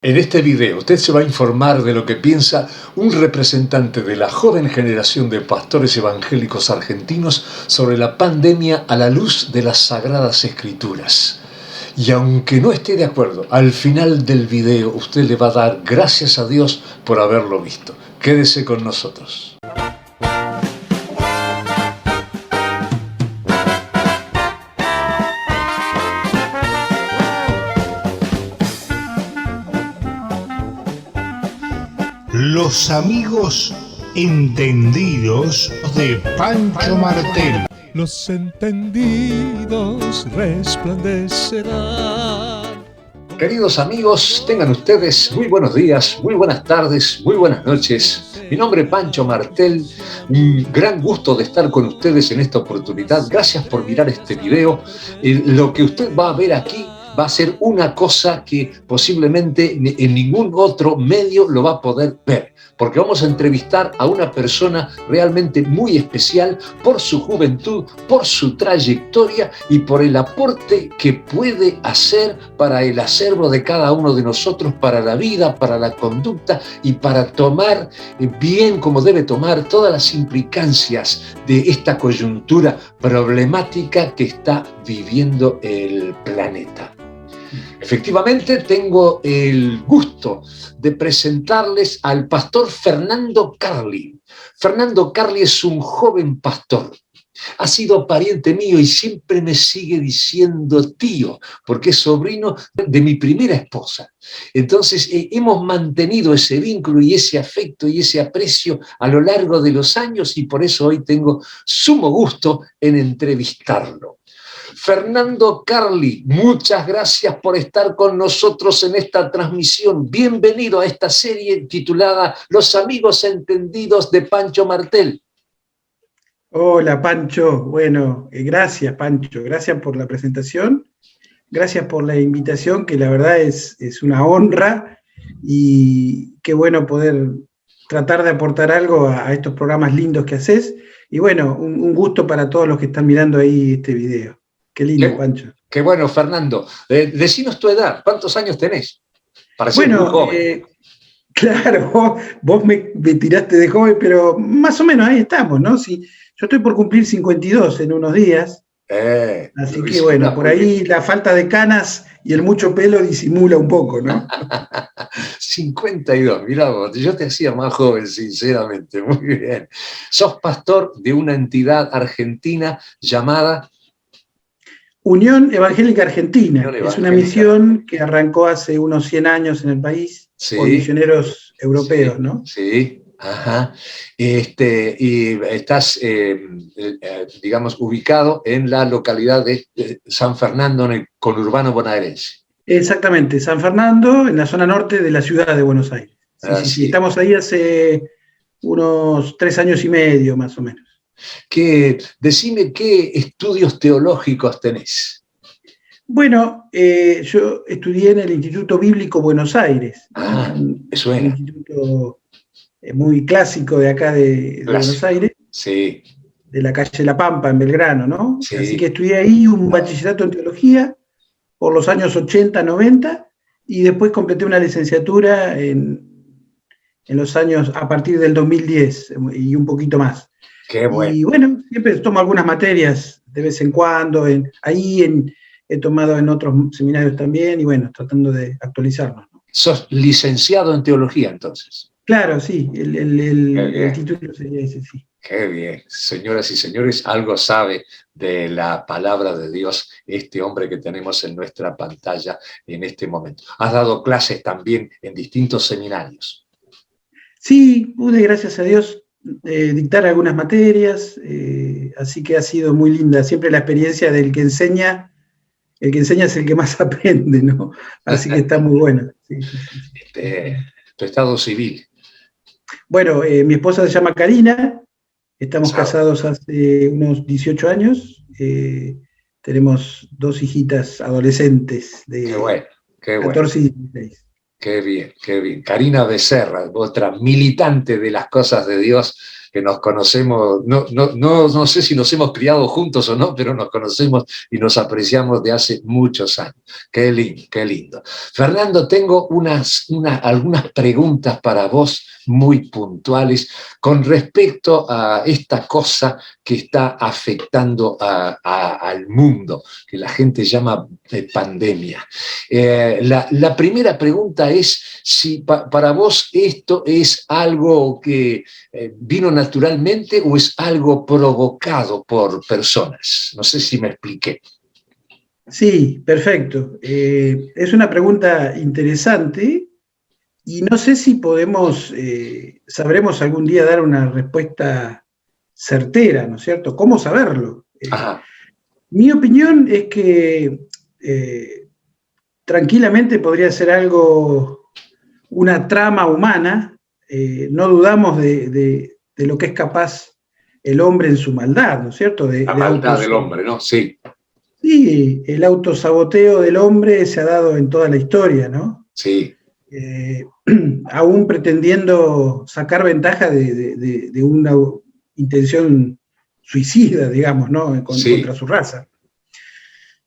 En este video usted se va a informar de lo que piensa un representante de la joven generación de pastores evangélicos argentinos sobre la pandemia a la luz de las Sagradas Escrituras. Y aunque no esté de acuerdo, al final del video usted le va a dar gracias a Dios por haberlo visto. Quédese con nosotros. Los amigos entendidos de Pancho Martel. Los entendidos resplandecerán. Queridos amigos, tengan ustedes muy buenos días, muy buenas tardes, muy buenas noches. Mi nombre es Pancho Martel, un gran gusto de estar con ustedes en esta oportunidad. Gracias por mirar este video. Lo que usted va a ver aquí va a ser una cosa que posiblemente en ningún otro medio lo va a poder ver, porque vamos a entrevistar a una persona realmente muy especial por su juventud, por su trayectoria y por el aporte que puede hacer para el acervo de cada uno de nosotros, para la vida, para la conducta y para tomar bien como debe tomar todas las implicancias de esta coyuntura problemática que está viviendo el planeta. Efectivamente, tengo el gusto de presentarles al pastor Fernando Carli. Fernando Carli es un joven pastor. Ha sido pariente mío y siempre me sigue diciendo tío, porque es sobrino de mi primera esposa. Entonces, hemos mantenido ese vínculo y ese afecto y ese aprecio a lo largo de los años y por eso hoy tengo sumo gusto en entrevistarlo. Fernando Carli, muchas gracias por estar con nosotros en esta transmisión. Bienvenido a esta serie titulada Los amigos entendidos de Pancho Martel. Hola Pancho, bueno, gracias Pancho, gracias por la presentación, gracias por la invitación, que la verdad es una honra y qué bueno poder tratar de aportar algo a estos programas lindos que haces. Y bueno, un gusto para todos los que están mirando ahí este video. Qué lindo, Pancho. Qué bueno, Fernando. Decinos tu edad, ¿cuántos años tenés? Para ser muy joven. Claro, vos me tiraste de joven, pero más o menos ahí estamos, ¿no? Sí, yo estoy por cumplir 52 en unos días. Así que bueno, por ahí la falta de canas y el mucho pelo disimula un poco, ¿no? 52, mirá vos, yo te hacía más joven, sinceramente, muy bien. Sos pastor de una entidad argentina llamada Unión Evangélica Argentina. Es una misión que arrancó hace unos 100 años en el país, sí, por misioneros europeos, sí, ¿no? Sí, ajá. Y estás, digamos, ubicado en la localidad de San Fernando, en el conurbano bonaerense. Exactamente, San Fernando, en la zona norte de la ciudad de Buenos Aires. Sí. Estamos ahí hace unos 3 años y medio, más o menos. Decime qué estudios teológicos tenés. Bueno, yo estudié en el Instituto Bíblico Buenos Aires. Me suena. Un instituto muy clásico de acá de Buenos Aires. Sí. De la calle La Pampa, en Belgrano, ¿no? Sí. Así que estudié ahí un bachillerato en teología por los años 80, 90, y después completé una licenciatura en los años, a partir del 2010, y un poquito más. Qué bueno. Y bueno, siempre tomo algunas materias de vez en cuando, he tomado en otros seminarios también, y bueno, tratando de actualizarnos, ¿no? ¿Sos licenciado en teología, entonces? Claro, sí, el título sería ese, sí. Qué bien. Señoras y señores, algo sabe de la palabra de Dios este hombre que tenemos en nuestra pantalla en este momento. Has dado clases también en distintos seminarios. Sí, pude, gracias a Dios, dictar algunas materias, así que ha sido muy linda. Siempre la experiencia del que enseña es el que más aprende, ¿no? Así que está muy buena. Sí. Tu estado civil. Bueno, mi esposa se llama Karina, estamos casados hace unos 18 años, tenemos 2 hijitas adolescentes de qué 14 y 16. Qué bien, qué bien. Karina Becerra, otra militante de las cosas de Dios, que nos conocemos, no sé si nos hemos criado juntos o no, pero nos conocemos y nos apreciamos de hace muchos años. Qué lindo, qué lindo. Fernando, tengo algunas preguntas para vos muy puntuales con respecto a esta cosa que está afectando al mundo, que la gente llama pandemia. La primera pregunta es si para vos esto es algo que vino naturalmente o es algo provocado por personas. No sé si me expliqué. Sí, perfecto. Es una pregunta interesante y no sé si sabremos algún día dar una respuesta certera, ¿no es cierto? ¿Cómo saberlo? Mi opinión es que tranquilamente podría ser una trama humana. No dudamos de lo que es capaz el hombre en su maldad, ¿no es cierto? La maldad del hombre, ¿no? Sí. Sí, el autosaboteo del hombre se ha dado en toda la historia, ¿no? Sí. Aún pretendiendo sacar ventaja de una intención suicida, digamos, ¿no? Contra su raza.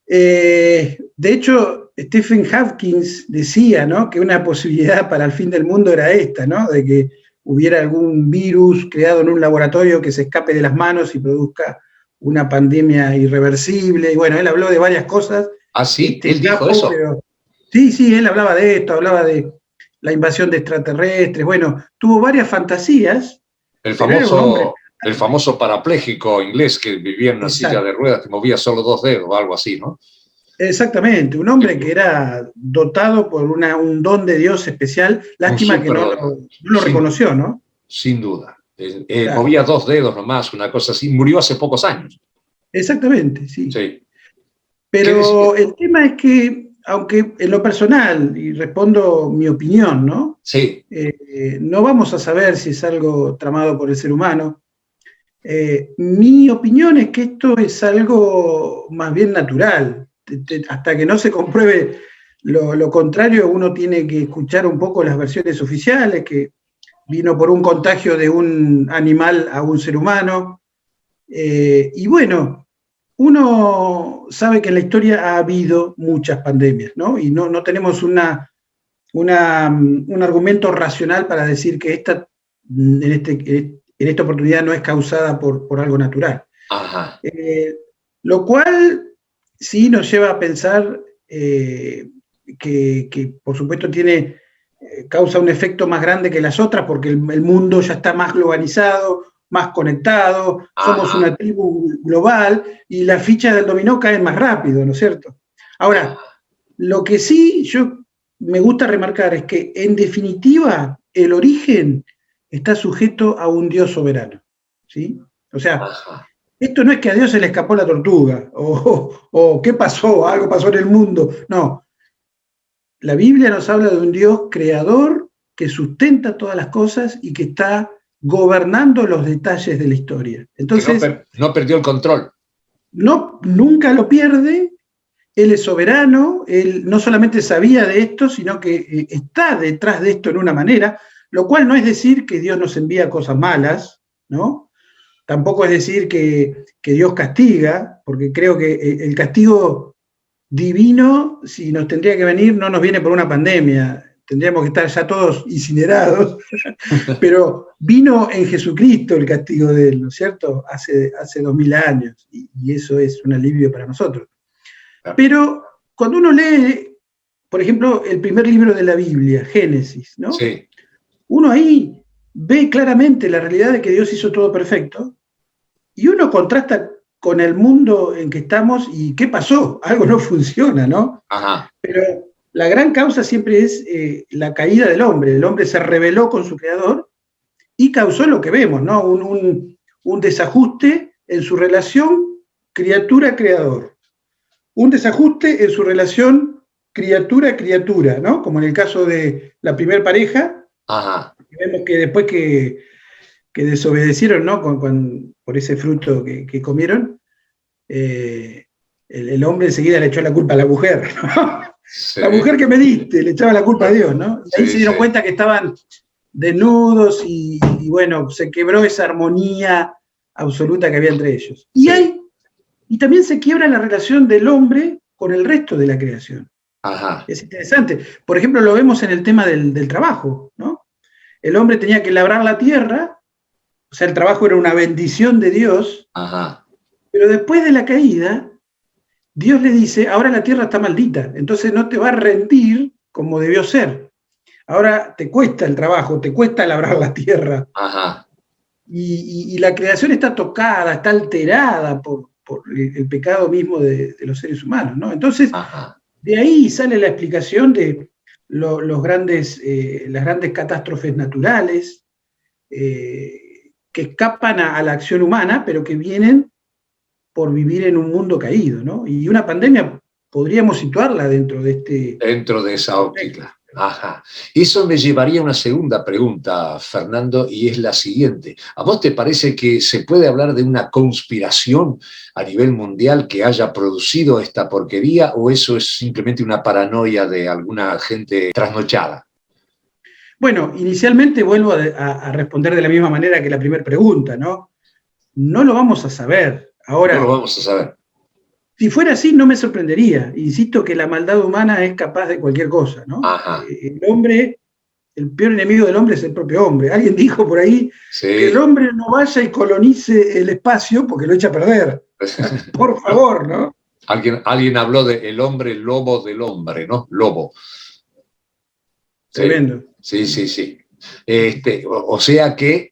De hecho, Stephen Hawking decía, ¿no?, que una posibilidad para el fin del mundo era esta, ¿no?, de que hubiera algún virus creado en un laboratorio que se escape de las manos y produzca una pandemia irreversible. Y bueno, él habló de varias cosas. Ah, sí, él dijo eso. Sí, él hablaba de esto, hablaba de la invasión de extraterrestres. Bueno, tuvo varias fantasías. El famoso parapléjico inglés que vivía en una silla de ruedas que movía solo 2 dedos o algo así, ¿no? Exactamente, un hombre que era dotado por un don de Dios especial. Lástima que no lo reconoció, ¿no? Sin duda. Claro. Movía 2 dedos nomás, una cosa así. Murió hace pocos años. Exactamente, sí. Pero el tema es que, aunque en lo personal, y respondo mi opinión, ¿no? Sí. No vamos a saber si es algo tramado por el ser humano. Mi opinión es que esto es algo más bien natural. Hasta que no se compruebe lo contrario, uno tiene que escuchar un poco las versiones oficiales, que vino por un contagio de un animal a un ser humano. Y bueno, uno sabe que en la historia ha habido muchas pandemias, ¿no? Y no tenemos un argumento racional para decir que en esta oportunidad no es causada por algo natural. Ajá. Lo cual sí nos lleva a pensar que por supuesto causa un efecto más grande que las otras, porque el mundo ya está más globalizado, más conectado, somos una tribu global y las fichas del dominó caen más rápido, ¿no es cierto? Ahora, lo que sí me gusta remarcar es que, en definitiva, el origen está sujeto a un Dios soberano, ¿sí? O sea, esto no es que a Dios se le escapó la tortuga, o qué pasó, algo pasó en el mundo, no. La Biblia nos habla de un Dios creador que sustenta todas las cosas y que está gobernando los detalles de la historia. Entonces, no perdió el control. No, nunca lo pierde. Él es soberano, él no solamente sabía de esto, sino que está detrás de esto en una manera, lo cual no es decir que Dios nos envía cosas malas, ¿no? Tampoco es decir que Dios castiga, porque creo que el castigo divino, si nos tendría que venir, no nos viene por una pandemia, tendríamos que estar ya todos incinerados, pero vino en Jesucristo el castigo de Él, ¿no es cierto? Hace 2000 años, y eso es un alivio para nosotros. Pero cuando uno lee, por ejemplo, el primer libro de la Biblia, Génesis, ¿no? Sí. Uno ahí ve claramente la realidad de que Dios hizo todo perfecto, y uno contrasta con el mundo en que estamos y qué pasó, algo no funciona, ¿no? Ajá. Pero la gran causa siempre es la caída del hombre. El hombre se rebeló con su creador y causó lo que vemos, ¿no? Un desajuste en su relación criatura-creador. Un desajuste en su relación criatura-criatura, ¿no? Como en el caso de la primer pareja. Ajá. Vemos que después que desobedecieron, ¿no? Por ese fruto que comieron, el hombre enseguida le echó la culpa a la mujer, ¿no? Sí. La mujer que me diste, le echaba la culpa a Dios, ¿no? Y ahí se dieron cuenta que estaban desnudos y bueno, se quebró esa armonía absoluta que había entre ellos. Y también se quiebra la relación del hombre con el resto de la creación. Ajá. Es interesante. Por ejemplo, lo vemos en el tema del trabajo, ¿no? El hombre tenía que labrar la tierra, o sea, el trabajo era una bendición de Dios, Ajá. pero después de la caída, Dios le dice, ahora la tierra está maldita, entonces no te va a rendir como debió ser. Ahora te cuesta el trabajo, te cuesta labrar la tierra. Ajá. Y la creación está tocada, está alterada por el pecado mismo de los seres humanos, ¿no? Entonces, Ajá. de ahí sale la explicación de las grandes catástrofes naturales que escapan a la acción humana, pero que vienen por vivir en un mundo caído, ¿no? Y una pandemia podríamos situarla dentro de esa óptica. Ajá. Eso me llevaría a una segunda pregunta, Fernando, y es la siguiente. ¿A vos te parece que se puede hablar de una conspiración a nivel mundial que haya producido esta porquería, o eso es simplemente una paranoia de alguna gente trasnochada? Bueno, inicialmente vuelvo a responder de la misma manera que la primera pregunta, ¿no? No lo vamos a saber. Ahora, no lo vamos a saber. Si fuera así, no me sorprendería. Insisto que la maldad humana es capaz de cualquier cosa, ¿no? Ajá. El peor enemigo del hombre es el propio hombre. Alguien dijo por ahí que el hombre no vaya y colonice el espacio porque lo echa a perder. Por favor, ¿no? Alguien habló de el hombre lobo del hombre, ¿no? Lobo. Tremendo. Sí. O sea que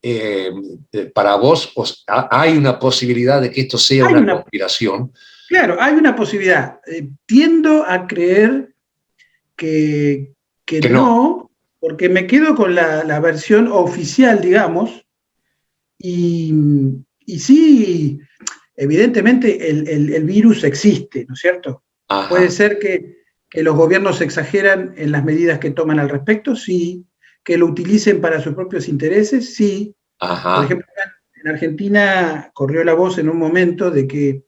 para vos hay una posibilidad de que esto sea una conspiración. Claro, hay una posibilidad. Tiendo a creer que no, porque me quedo con la versión oficial, digamos, y sí, evidentemente el virus existe, ¿no es cierto? Ajá. Puede ser que los gobiernos exageran en las medidas que toman al respecto, sí, que lo utilicen para sus propios intereses, sí. Ajá. Por ejemplo, en Argentina corrió la voz en un momento de que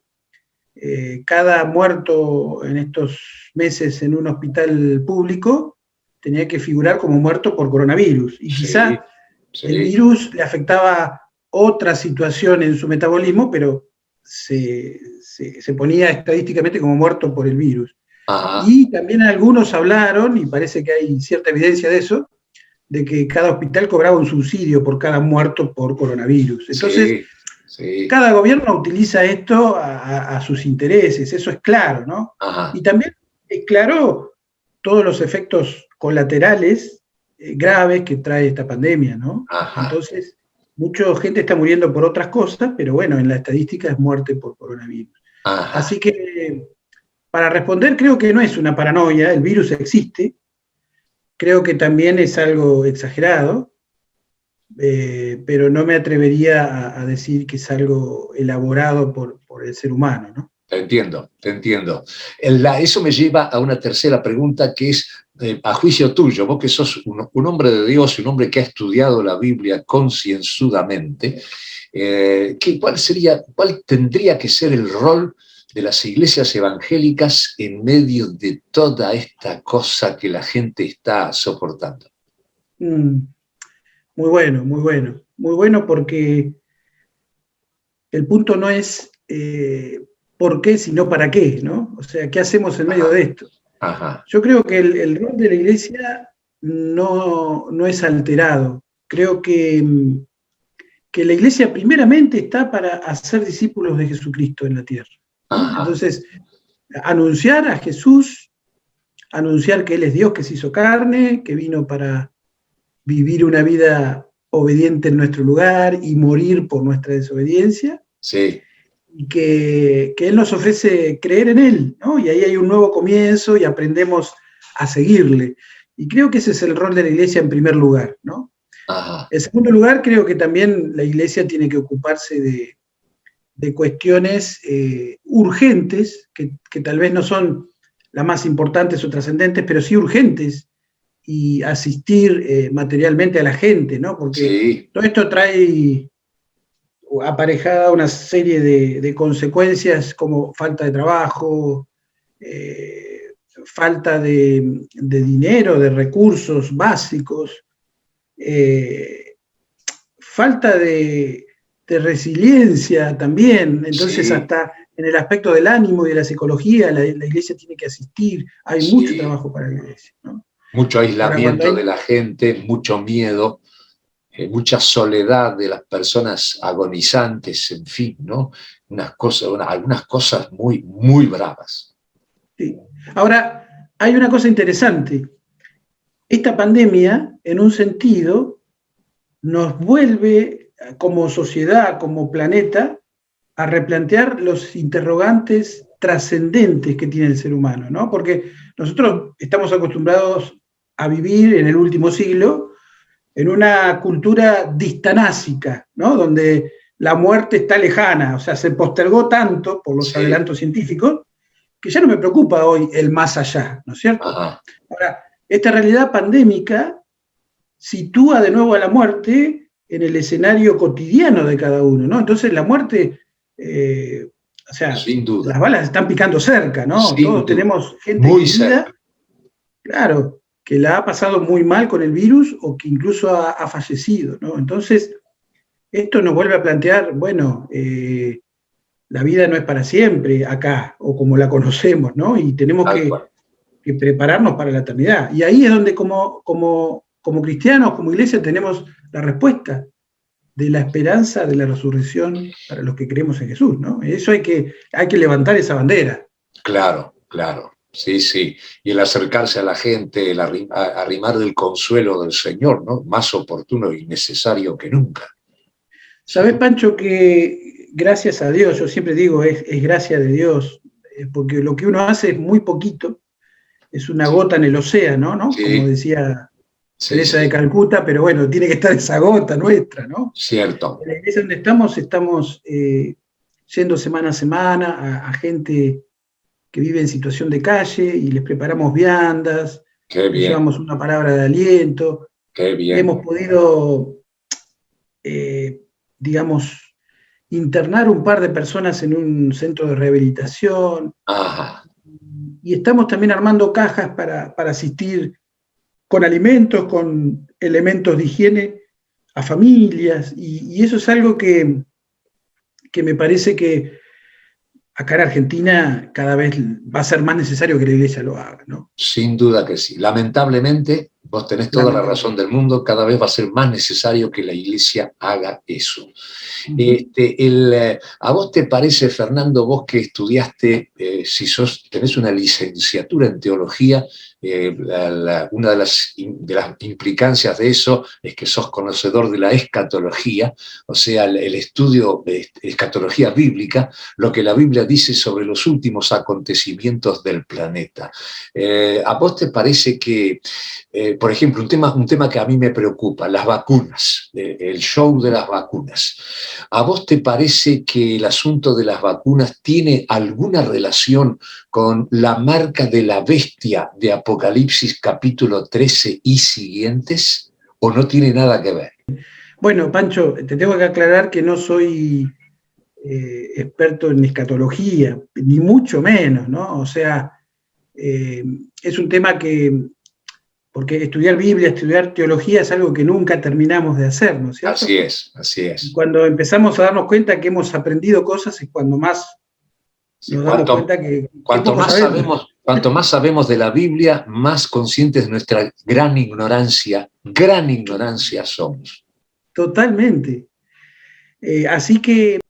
cada muerto en estos meses en un hospital público tenía que figurar como muerto por coronavirus. Y quizá el virus le afectaba otra situación en su metabolismo, pero se ponía estadísticamente como muerto por el virus. Ajá. Y también algunos hablaron, y parece que hay cierta evidencia de eso, de que cada hospital cobraba un subsidio por cada muerto por coronavirus. Entonces, cada gobierno utiliza esto a sus intereses, eso es claro, ¿no? Ajá. Y también es claro todos los efectos colaterales graves que trae esta pandemia, ¿no? Ajá. Entonces, mucha gente está muriendo por otras cosas, pero bueno, en la estadística es muerte por coronavirus. Ajá. Así que, para responder, creo que no es una paranoia, el virus existe, creo que también es algo exagerado, pero no me atrevería a decir que es algo elaborado por el ser humano, ¿no? Te entiendo. Eso me lleva a una tercera pregunta que es, a juicio tuyo, vos que sos un hombre de Dios, un hombre que ha estudiado la Biblia concienzudamente, ¿cuál tendría que ser el rol de las iglesias evangélicas en medio de toda esta cosa que la gente está soportando? Muy bueno porque el punto no es por qué, sino para qué, ¿no? O sea, ¿qué hacemos en medio de esto? Ajá. Yo creo que el rol de la iglesia no es alterado. Creo que la iglesia primeramente está para hacer discípulos de Jesucristo en la tierra. Ajá. Entonces, anunciar a Jesús, anunciar que Él es Dios que se hizo carne, que vino para vivir una vida obediente en nuestro lugar y morir por nuestra desobediencia. Sí. Y que Él nos ofrece creer en Él, ¿no? Y ahí hay un nuevo comienzo y aprendemos a seguirle. Y creo que ese es el rol de la iglesia en primer lugar, ¿no? Ajá. En segundo lugar, creo que también la iglesia tiene que ocuparse de cuestiones urgentes, que tal vez no son las más importantes o trascendentes, pero sí urgentes, y asistir materialmente a la gente, ¿no? Porque todo esto trae aparejada una serie de consecuencias como falta de trabajo, falta de dinero, de recursos básicos, falta de resiliencia también. Entonces, hasta en el aspecto del ánimo y de la psicología, la iglesia tiene que asistir. Hay mucho trabajo para la iglesia, ¿no? Mucho aislamiento de la gente, mucho miedo, mucha soledad de las personas agonizantes, en fin, ¿no? Algunas cosas muy, muy bravas. Sí. Ahora, hay una cosa interesante. Esta pandemia, en un sentido, nos vuelve como sociedad, como planeta, a replantear los interrogantes trascendentes que tiene el ser humano, ¿no? Porque nosotros estamos acostumbrados a vivir en el último siglo en una cultura distanásica, ¿no? Donde la muerte está lejana, o sea, se postergó tanto por los adelantos científicos que ya no me preocupa hoy el más allá, ¿no es cierto? Ajá. Ahora, esta realidad pandémica sitúa de nuevo a la muerte en el escenario cotidiano de cada uno, ¿no? Entonces la muerte, o sea, sin duda, las balas están picando cerca, ¿no? Sin Todos duda. Tenemos gente muy querida, cerca. claro, que la ha pasado muy mal con el virus o que incluso ha fallecido, ¿no? Entonces, esto nos vuelve a plantear, bueno, la vida no es para siempre acá, o como la conocemos, ¿no? Y tenemos que prepararnos para la eternidad. Y ahí es donde como cristianos, como iglesia, tenemos la respuesta de la esperanza de la resurrección para los que creemos en Jesús, ¿no? Eso hay que levantar esa bandera. Claro, claro. Sí, sí. Y el acercarse a la gente, el arrimar del consuelo del Señor, ¿no? Más oportuno y necesario que nunca. ¿Sabés, Pancho, que gracias a Dios, yo siempre digo, es gracia de Dios, porque lo que uno hace es muy poquito, es una gota en el océano, ¿no? Sí. Como decía Teresa de Calcuta, pero bueno, tiene que estar esa gota nuestra, ¿no? Cierto. En la iglesia donde estamos yendo semana a semana a gente que vive en situación de calle y les preparamos viandas, les llevamos una palabra de aliento. Qué bien. Hemos podido, digamos, internar un par de personas en un centro de rehabilitación. Ajá. Y estamos también armando cajas para asistir con alimentos, con elementos de higiene a familias, y eso es algo que me parece que acá en Argentina cada vez va a ser más necesario que la iglesia lo haga, ¿no? Sin duda que sí. Lamentablemente, vos tenés toda la razón del mundo, cada vez va a ser más necesario que la iglesia haga eso. ¿A vos te parece, Fernando, vos que estudiaste, si tenés una licenciatura en teología, una de las implicancias de eso es que sos conocedor de la escatología, o sea, el estudio de escatología bíblica, lo que la Biblia dice sobre los últimos acontecimientos del planeta? ¿A vos te parece que, por ejemplo, un tema que a mí me preocupa, las vacunas, el show de las vacunas, ¿a vos te parece que el asunto de las vacunas tiene alguna relación con la marca de la bestia de Apocalipsis capítulo 13 y siguientes, o no tiene nada que ver? Bueno, Pancho, te tengo que aclarar que no soy experto en escatología, ni mucho menos, ¿no? O sea, es un tema porque estudiar Biblia, estudiar teología es algo que nunca terminamos de hacer, ¿no es cierto? Así es, así es. Y cuando empezamos a darnos cuenta que hemos aprendido cosas es cuando más nos damos cuenta que cuanto más sabemos de la Biblia, más conscientes de nuestra gran ignorancia somos. Totalmente. Así que,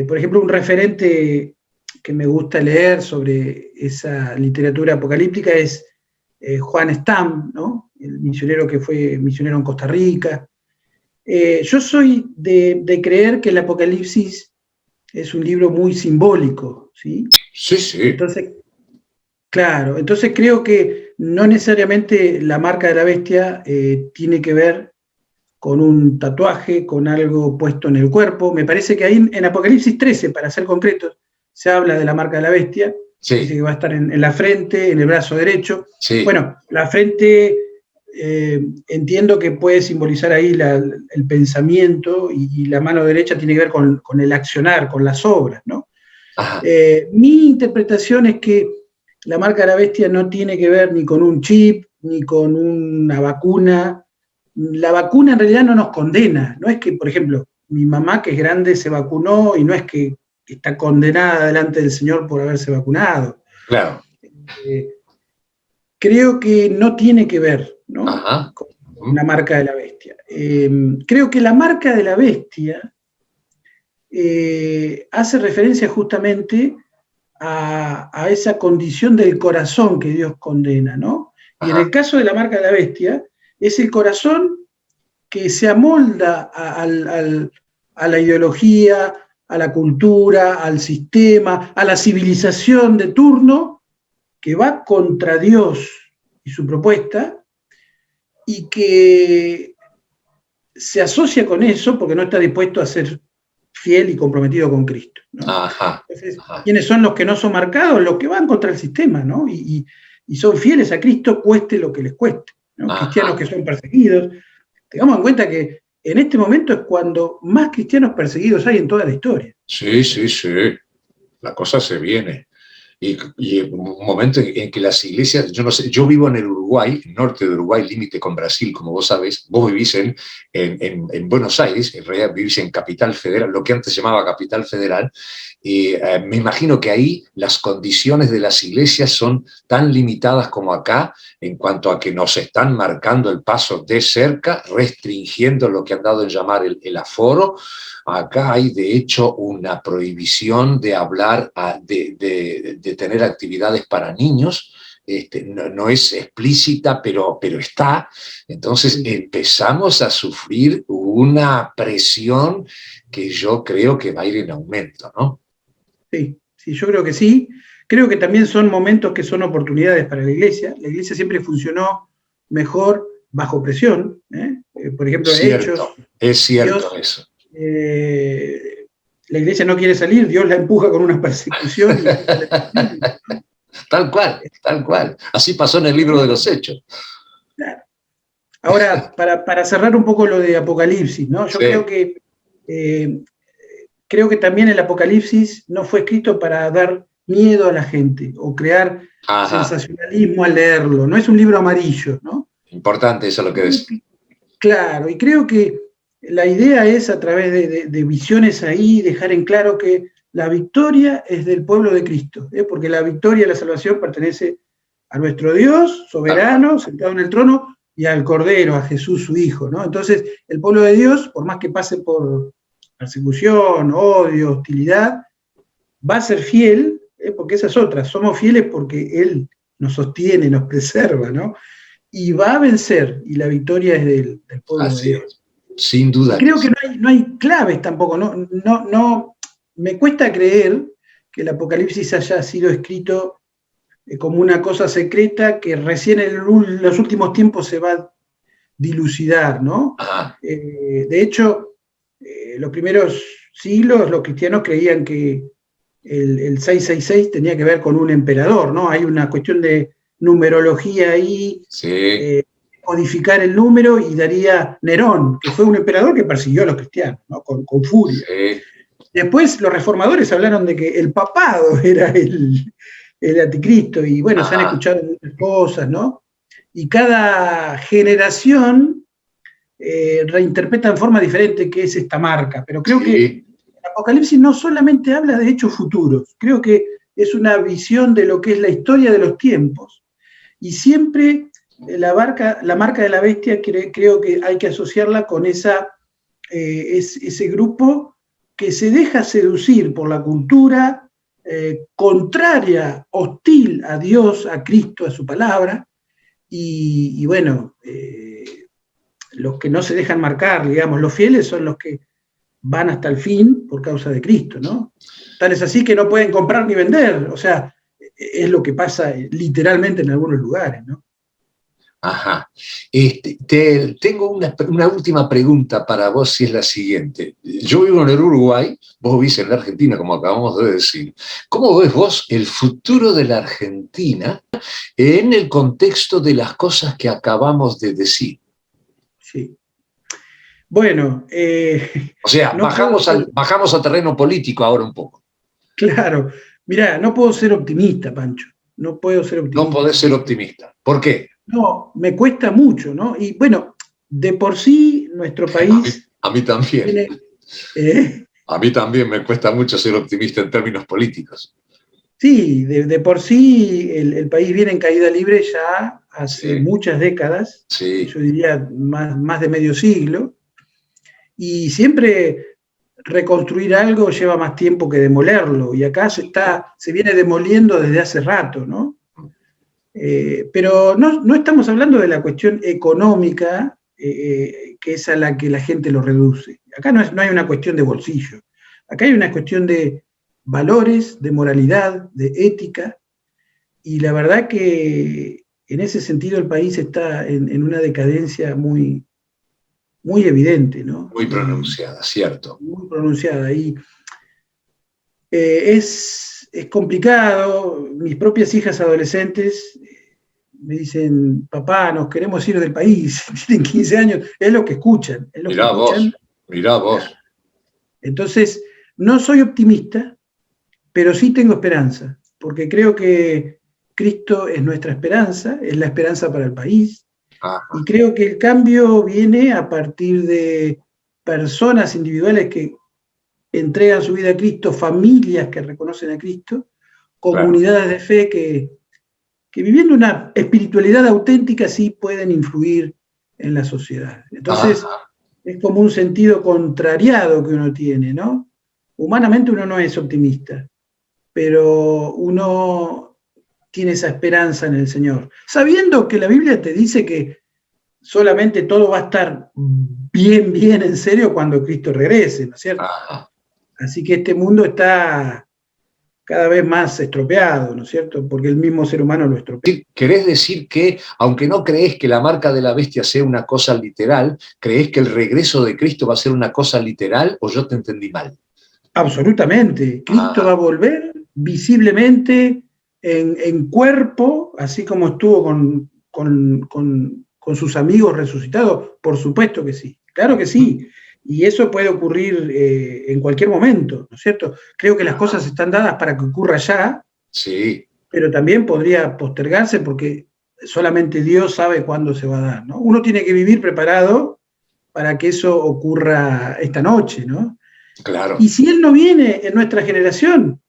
por ejemplo, un referente que me gusta leer sobre esa literatura apocalíptica es Juan Stam, ¿no? El misionero que fue misionero en Costa Rica. Yo soy de creer que el Apocalipsis es un libro muy simbólico, ¿sí? Sí, sí. Entonces, claro, entonces creo que no necesariamente la marca de la bestia tiene que ver con un tatuaje, con algo puesto en el cuerpo. Me parece que ahí en Apocalipsis 13, para ser concretos, se habla de la marca de la bestia. Sí. Dice que va a estar en la frente, en el brazo derecho. Sí. Bueno, la frente entiendo que puede simbolizar ahí el pensamiento, y la mano derecha tiene que ver con el accionar, con las obras, ¿no? Mi interpretación es que la marca de la bestia no tiene que ver ni con un chip, ni con una vacuna, la vacuna en realidad no nos condena. No es que, por ejemplo, mi mamá, que es grande, se vacunó y no es que está condenada delante del Señor por haberse vacunado. Claro. Creo que no tiene que ver, ¿no? Ajá. Con la marca de la bestia. Creo que la marca de la bestia hace referencia justamente a esa condición del corazón que Dios condena, ¿no? Y en el caso de la marca de la bestia, es el corazón que se amolda a la ideología, a la cultura, al sistema, a la civilización de turno, que va contra Dios y su propuesta, y que se asocia con eso porque no está dispuesto a ser fiel y comprometido con Cristo, ¿no? Entonces, ¿quiénes son los que no son marcados? Los que van contra el sistema, ¿no? Y son fieles a Cristo, cueste lo que les cueste, ¿no? Cristianos que son perseguidos. Tengamos en cuenta que en este momento es cuando más cristianos perseguidos hay en toda la historia. Sí, sí, sí. La cosa se viene. Y un momento en que las iglesias, yo no sé, yo vivo en el Uruguay, norte de Uruguay, límite con Brasil, como vos sabés. Vos vivís en Buenos Aires, en realidad vivís en Capital Federal, lo que antes se llamaba Capital Federal, y me imagino que ahí las condiciones de las iglesias son tan limitadas como acá, en cuanto a que nos están marcando el paso de cerca, restringiendo lo que han dado en llamar el aforo. Acá hay, de hecho, una prohibición de hablar, de tener actividades para niños. No es explícita, pero está. Entonces empezamos a sufrir una presión que yo creo que va a ir en aumento, ¿no? Sí, sí, yo creo que sí. Creo que también son momentos que son oportunidades para la Iglesia. La Iglesia siempre funcionó mejor bajo presión. Por ejemplo, Hechos. Es cierto Dios, eso. La Iglesia no quiere salir, Dios la empuja con una persecución. Tal cual, tal cual. Así pasó en el libro de los Hechos. Claro. Ahora, para cerrar un poco lo de Apocalipsis, ¿no? Yo creo que también el Apocalipsis no fue escrito para dar miedo a la gente o crear sensacionalismo al leerlo. No es un libro amarillo, ¿no? Importante eso lo que decís. Claro, y creo que la idea es, a través de visiones ahí, dejar en claro que la victoria es del pueblo de Cristo, porque la victoria y la salvación pertenece a nuestro Dios soberano, sentado en el trono, y al Cordero, a Jesús su Hijo, ¿no? Entonces, el pueblo de Dios, por más que pase por persecución, odio, hostilidad, va a ser fiel, porque esas otras, somos fieles porque Él nos sostiene, nos preserva, ¿no? Y va a vencer, y la victoria es del pueblo de Dios. Sin duda. Creo que no hay claves tampoco, no, me cuesta creer que el Apocalipsis haya sido escrito como una cosa secreta que recién en los últimos tiempos se va a dilucidar, ¿no? De hecho, los primeros siglos los cristianos creían que el 666 tenía que ver con un emperador, ¿no? Hay una cuestión de numerología ahí, codificar el número, y daría Nerón, que fue un emperador que persiguió a los cristianos, ¿no? con furia. Después los reformadores hablaron de que el papado era el anticristo, y bueno, se han escuchado muchas cosas, ¿no? Y cada generación reinterpreta en forma diferente qué es esta marca, pero creo que el Apocalipsis no solamente habla de hechos futuros, creo que es una visión de lo que es la historia de los tiempos, y siempre la marca de la bestia creo que hay que asociarla con ese grupo que se deja seducir por la cultura contraria, hostil a Dios, a Cristo, a su palabra, y bueno, los que no se dejan marcar, digamos, los fieles son los que van hasta el fin por causa de Cristo, ¿no? Tal es así que no pueden comprar ni vender, o sea, es lo que pasa literalmente en algunos lugares, ¿no? Tengo una última pregunta para vos, si es la siguiente. Yo vivo en el Uruguay, vos vivís en la Argentina, como acabamos de decir. ¿Cómo ves vos el futuro de la Argentina en el contexto de las cosas que acabamos de decir? Sí. Bueno, o sea, bajamos al terreno político ahora un poco. Claro. Mirá, no puedo ser optimista, Pancho. No puedo ser optimista. No podés ser optimista. ¿Por qué? No, me cuesta mucho, ¿no? Y bueno, de por sí nuestro país... A mí también. A mí también me cuesta mucho ser optimista en términos políticos. Sí, de por sí el país viene en caída libre ya hace muchas décadas, yo diría más de medio siglo, y siempre reconstruir algo lleva más tiempo que demolerlo, y acá se viene demoliendo desde hace rato, ¿no? Pero no estamos hablando de la cuestión económica, que es a la que la gente lo reduce. Acá no hay una cuestión de bolsillo, acá hay una cuestión de valores, de moralidad, de ética, y la verdad que en ese sentido el país está en una decadencia muy, muy evidente, ¿no? Muy pronunciada, cierto. Muy pronunciada. Y es complicado. Mis propias hijas adolescentes me dicen, papá, nos queremos ir del país, tienen 15 años, es lo que escuchan. Es lo mirá que escuchan. Mirá vos. Entonces, no soy optimista, pero sí tengo esperanza, porque creo que Cristo es nuestra esperanza, es la esperanza para el país, y creo que el cambio viene a partir de personas individuales que entregan su vida a Cristo, familias que reconocen a Cristo, comunidades de fe que viviendo una espiritualidad auténtica sí pueden influir en la sociedad. Entonces, es como un sentido contrariado que uno tiene, ¿no? Humanamente uno no es optimista, pero uno tiene esa esperanza en el Señor, sabiendo que la Biblia te dice que solamente todo va a estar bien, bien en serio cuando Cristo regrese, ¿no es cierto? Así que este mundo está cada vez más estropeado, ¿no es cierto? Porque el mismo ser humano lo estropea. ¿Querés decir que, aunque no creés que la marca de la bestia sea una cosa literal, creés que el regreso de Cristo va a ser una cosa literal, o yo te entendí mal? Absolutamente. Cristo va a volver visiblemente en cuerpo, así como estuvo con sus amigos resucitados. Por supuesto que sí, claro que sí. Y eso puede ocurrir en cualquier momento, ¿no es cierto? Creo que las cosas están dadas para que ocurra ya, pero también podría postergarse porque solamente Dios sabe cuándo se va a dar, ¿no? Uno tiene que vivir preparado para que eso ocurra esta noche, ¿no? Claro. Y si Él no viene en nuestra generación,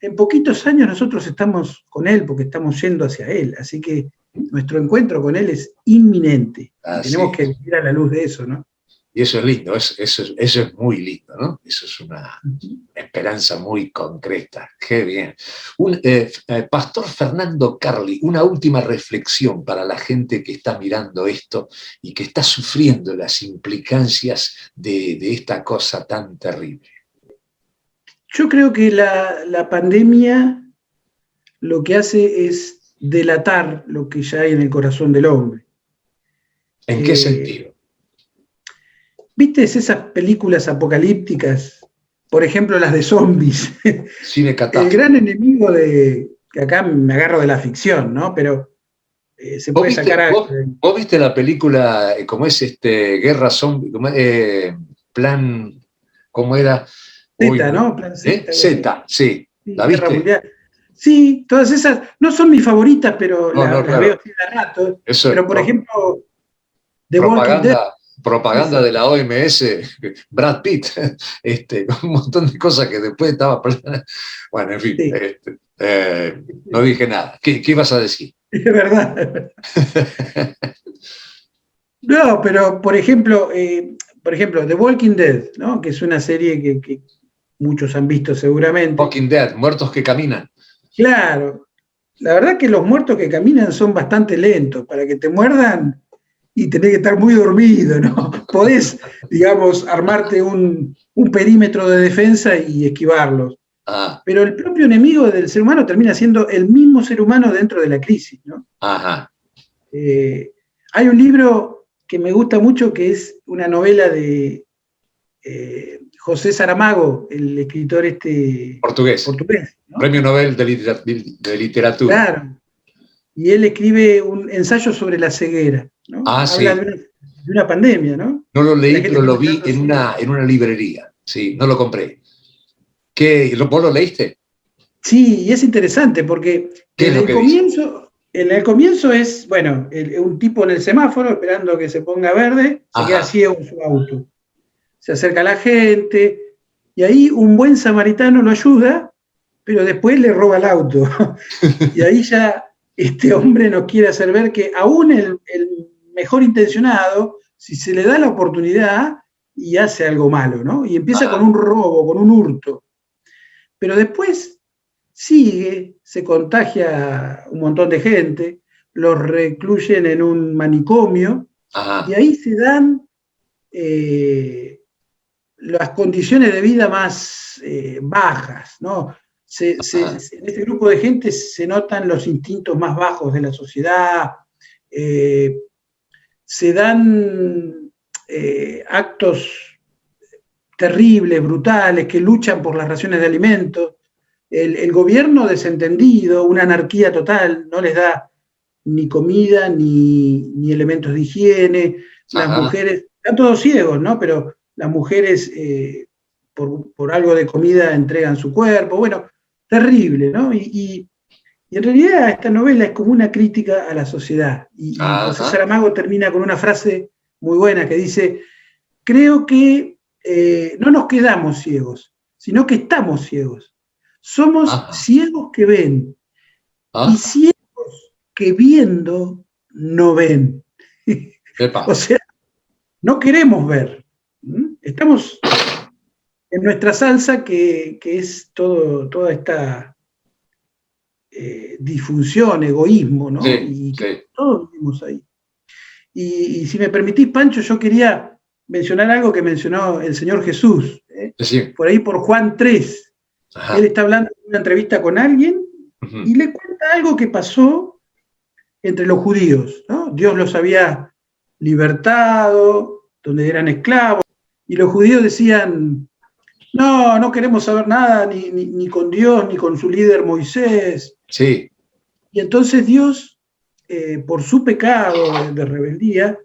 en poquitos años nosotros estamos con Él porque estamos yendo hacia Él, así que nuestro encuentro con Él es inminente. Tenemos que vivir a la luz de eso, ¿no? Y eso es lindo, eso es muy lindo, ¿no? Eso es una esperanza muy concreta. Qué bien. Pastor Fernando Carli, una última reflexión para la gente que está mirando esto y que está sufriendo las implicancias de esta cosa tan terrible. Yo creo que la pandemia lo que hace es delatar lo que ya hay en el corazón del hombre. ¿En qué sentido? ¿Viste esas películas apocalípticas? Por ejemplo, las de zombies. Cine catástrofe. El gran enemigo que acá me agarro de la ficción, ¿no? Pero se puede sacar... ¿Vos viste la película, cómo es Guerra Zombie? Plan, ¿cómo era? Z, ¿no? Plan Z. Z, sí. ¿La viste? Guerra Mundial. Sí, todas esas, no son mis favoritas, pero las veo de rato. Eso pero, por ejemplo, The Walking Dead. Propaganda de la OMS, Brad Pitt, un montón de cosas que después estaba... Bueno, en fin, no dije nada. ¿Qué ibas a decir? Es verdad. No, pero por ejemplo, The Walking Dead, ¿no? Que es una serie que muchos han visto seguramente. Walking Dead, muertos que caminan. Claro. La verdad que los muertos que caminan son bastante lentos. Para que te muerdan... y tenés que estar muy dormido, ¿no? Podés, digamos, armarte un perímetro de defensa y esquivarlos. Pero el propio enemigo del ser humano termina siendo el mismo ser humano dentro de la crisis, ¿no? Hay un libro que me gusta mucho que es una novela de José Saramago, el escritor portugués, ¿no? Premio Nobel de Literatura. Claro. Y él escribe un ensayo sobre la ceguera, ¿no? Habla de una pandemia, ¿no? No lo leí, pero lo vi en una librería. Sí, no lo compré. ¿Vos lo leíste? Sí, y es interesante porque desde el comienzo En el comienzo es, bueno, un tipo en el semáforo esperando que se ponga verde, se queda ciego en su auto. Se acerca a la gente, y ahí un buen samaritano lo ayuda, pero después le roba el auto. Y ahí ya este hombre nos quiere hacer ver que aún el mejor intencionado, si se le da la oportunidad, y hace algo malo, ¿no? Y empieza con un robo, con un hurto. Pero después sigue, se contagia un montón de gente, los recluyen en un manicomio, y ahí se dan las condiciones de vida más bajas, ¿no? En este grupo de gente se notan los instintos más bajos de la sociedad, se dan actos terribles, brutales, que luchan por las raciones de alimentos. El gobierno desentendido, una anarquía total, no les da ni comida ni elementos de higiene. Las mujeres, están todos ciegos, ¿no? Pero las mujeres por algo de comida entregan su cuerpo. Bueno, terrible, ¿no? Y en realidad esta novela es como una crítica a la sociedad. Y José Saramago termina con una frase muy buena que dice: creo que no nos quedamos ciegos, sino que estamos ciegos. Somos ciegos que ven y ciegos que viendo no ven. O sea, no queremos ver. Estamos en nuestra salsa que es toda esta disfunción, egoísmo, ¿no? Y que todos vivimos ahí. Y si me permitís, Pancho, yo quería mencionar algo que mencionó el Señor Jesús, por ahí por Juan 3. Él está hablando en una entrevista con alguien y le cuenta algo que pasó entre los judíos, ¿no? Dios los había libertado, donde eran esclavos, y los judíos decían: no queremos saber nada ni con Dios, ni con su líder Moisés. Sí. Y entonces Dios, por su pecado de rebeldía,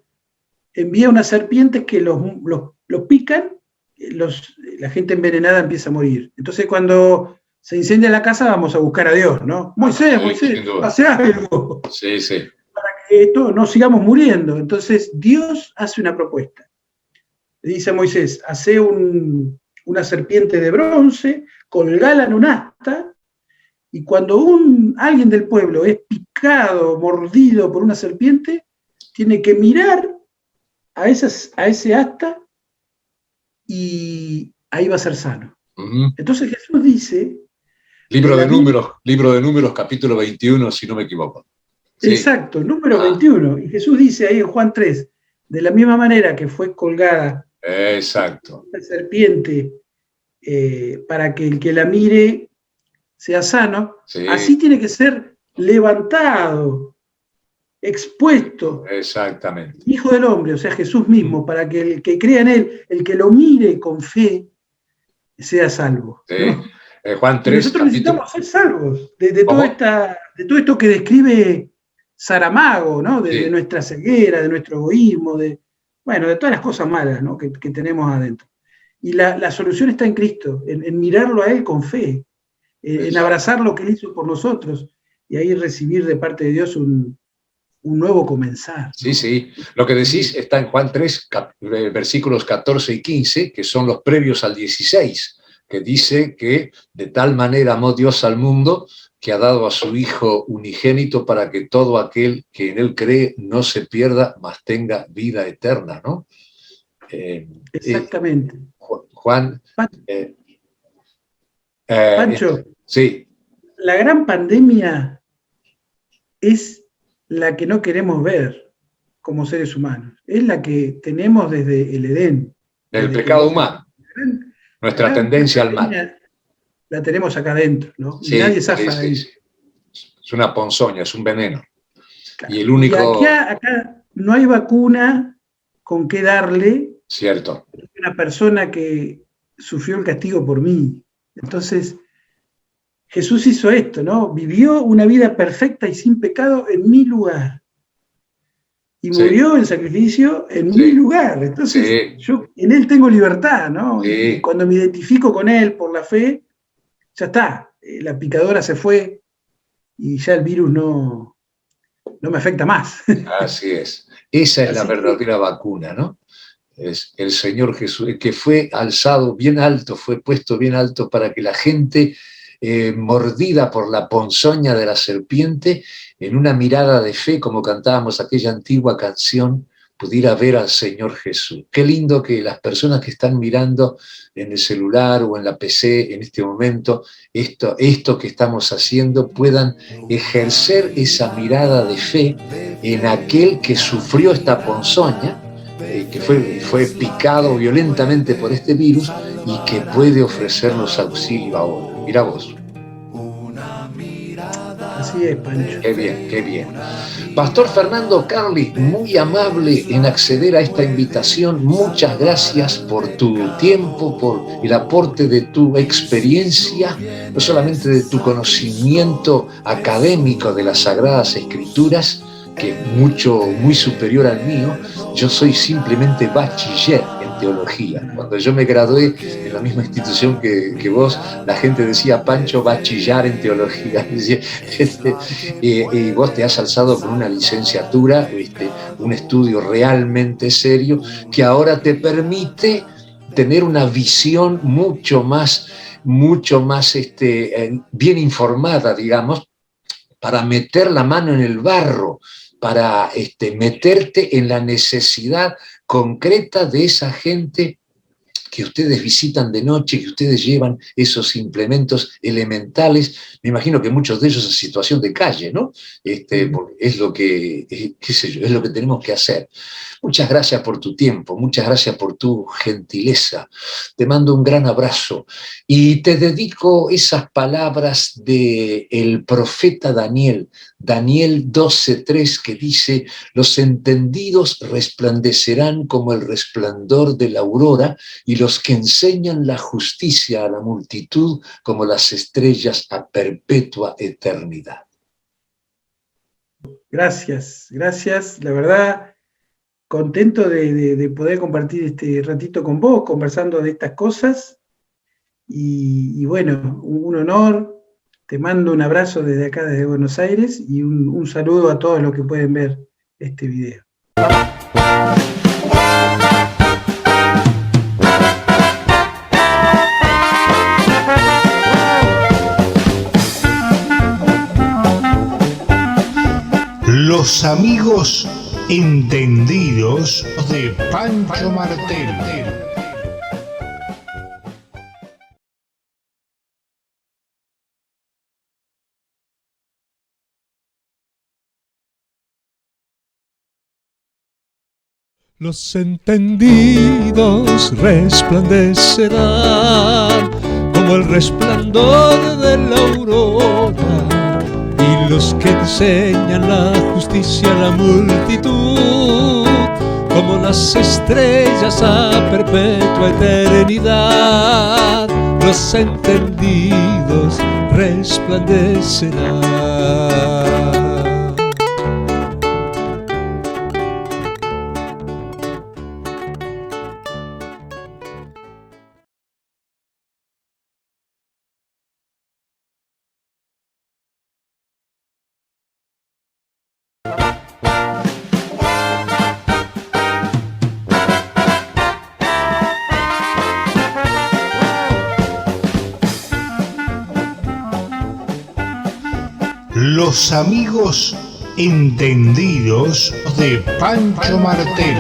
envía unas serpientes que los pican, la gente envenenada empieza a morir. Entonces cuando se incendia la casa, vamos a buscar a Dios, ¿no? Moisés, hace algo. Sí. Para que no sigamos muriendo. Entonces Dios hace una propuesta. Le dice a Moisés: hace una serpiente de bronce, colgala en un asta, y cuando alguien del pueblo es picado, mordido por una serpiente, tiene que mirar a ese asta y ahí va a ser sano. Entonces Jesús dice... Libro de Números, capítulo 21, si no me equivoco. Sí. Exacto, número 21. Y Jesús dice ahí en Juan 3, de la misma manera que fue colgada la serpiente para que el que la mire sea sano, así tiene que ser levantado, expuesto. Exactamente. Hijo del hombre, o sea, Jesús mismo, para que el que crea en él, el que lo mire con fe, sea salvo. Sí. ¿No? Juan 3, nosotros necesitamos ser salvos de todo esto que describe Saramago, ¿no? De nuestra ceguera, de nuestro egoísmo, de todas las cosas malas, ¿no? que tenemos adentro. Y la solución está en Cristo, en mirarlo a Él con fe, en abrazar lo que Él hizo por nosotros, y ahí recibir de parte de Dios un nuevo comenzar. Sí. Lo que decís está en Juan 3, versículos 14 y 15, que son los previos al 16, que dice que de tal manera amó Dios al mundo que ha dado a su Hijo unigénito para que todo aquel que en Él cree no se pierda, mas tenga vida eterna, ¿no? Exactamente. Juan... Pancho, sí. La gran pandemia es la que no queremos ver como seres humanos. Es la que tenemos desde el Edén. El pecado humano. Nuestra tendencia al mal. La tenemos acá adentro, ¿no? Sí, y nadie zafa ahí. Sí. Es una ponzoña, es un veneno. Claro. Y el único... Y acá no hay vacuna con qué darle. Cierto. A una persona que sufrió el castigo por mí. Entonces, Jesús hizo esto, ¿no? Vivió una vida perfecta y sin pecado en mi lugar. Y murió en sacrificio en mi lugar. Entonces, yo en Él tengo libertad, ¿no? Y cuando me identifico con Él por la fe, ya está. La picadora se fue y ya el virus no no me afecta más. Así es. Esa es la verdadera vacuna, ¿no? Es el Señor Jesús, que fue alzado bien alto, fue puesto bien alto para que la gente, mordida por la ponzoña de la serpiente, en una mirada de fe, como cantábamos aquella antigua canción, pudiera ver al Señor Jesús. Qué lindo que las personas que están mirando en el celular o en la PC en este momento, esto que estamos haciendo, puedan ejercer esa mirada de fe en aquel que sufrió esta ponzoña, que fue picado violentamente por este virus y que puede ofrecernos auxilio ahora. Mira vos. Así es, Pancho. Qué bien, qué bien. Pastor Fernando Carli, muy amable en acceder a esta invitación. Muchas gracias por tu tiempo, por el aporte de tu experiencia, no solamente de tu conocimiento académico de las Sagradas Escrituras, que es muy superior al mío. Yo soy simplemente bachiller en teología. Cuando yo me gradué en la misma institución que vos, la gente decía, Pancho va a chillar en teología. Y vos te has alzado con una licenciatura, un estudio realmente serio, que ahora te permite tener una visión mucho más bien informada, digamos, para meter la mano en el barro, para meterte en la necesidad concreta de esa gente que ustedes visitan de noche, que ustedes llevan esos implementos elementales. Me imagino que muchos de ellos en situación de calle, ¿no? Porque es lo que, qué sé yo, es lo que tenemos que hacer. Muchas gracias por tu tiempo, muchas gracias por tu gentileza. Te mando un gran abrazo y te dedico esas palabras del profeta Daniel, Daniel 12:3, que dice: los entendidos resplandecerán como el resplandor de la aurora, y los que enseñan la justicia a la multitud como las estrellas a perpetua eternidad. Gracias, gracias. La verdad, contento de poder compartir este ratito con vos, conversando de estas cosas. Y bueno, un honor. Te mando un abrazo desde acá, desde Buenos Aires, y un saludo a todos los que pueden ver este video. Los amigos entendidos de Pancho Martel. Los entendidos resplandecerán como el resplandor de la aurora, y los que enseñan la justicia a la multitud como las estrellas a perpetua eternidad. Los entendidos resplandecerán. Los amigos entendidos de Pancho Martel.